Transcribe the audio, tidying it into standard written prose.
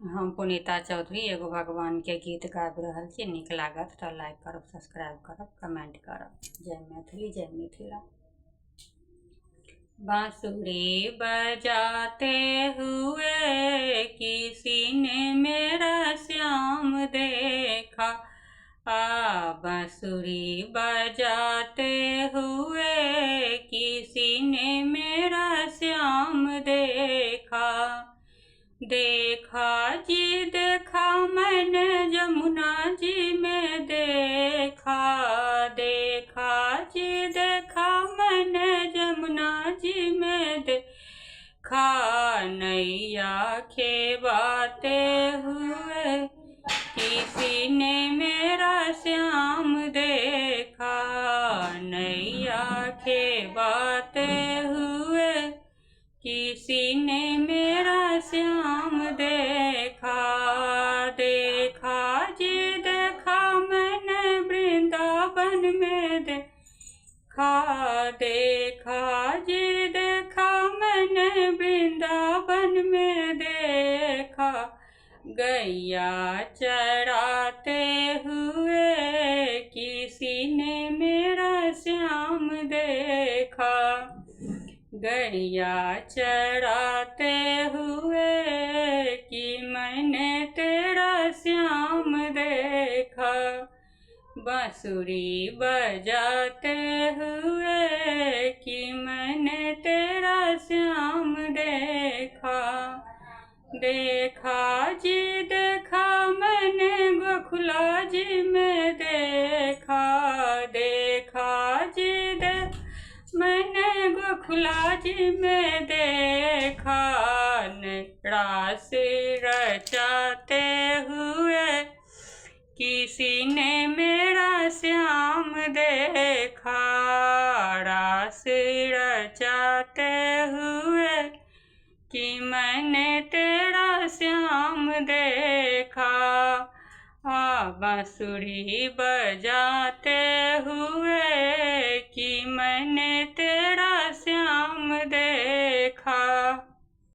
हम पुनीता चौधरी एगो भगवान के गीत गाबि रहल छी। नीक लागत तो लाइक करब, सब्सक्राइब करब, कमेंट करब। जय मैथिली, जय मिथिला। बांसुरी बजाते हुए किसी ने मेरा श्याम देखा। बांसुरी बजाते हुए किसी ने मेरा श्याम देखा। देखा जी देखा मैंने जमुना जी में देखा। देखा जी देखा मैंने जमुना जी में देखा। नैया खेवाते हुए किसी ने मेरा श्याम देखा। नैया खेवाते हुए किसी ने मेरा श्याम देखा। देखा जी देखा मैंने वृंदावन में देखा। देखा जी देखा मैंने वृंदावन में देखा। गैया चराते हुए किसी ने मेरा श्याम देखा। गैया चराते हुए कि मैंने तेरा श्याम देखा। बांसुरी बजाते हुए कि मैंने तेरा श्याम देखा। देखा जी देखा मैंने गोखुला जी में देखा। देखा जी देखा मैंने गोखुला जी में देखा। रास रचाते हुए किसी ने मेरा श्याम देखा। रास रचाते हुए कि मैंने तेरा श्याम देखा। बांसुरी बजाते हुए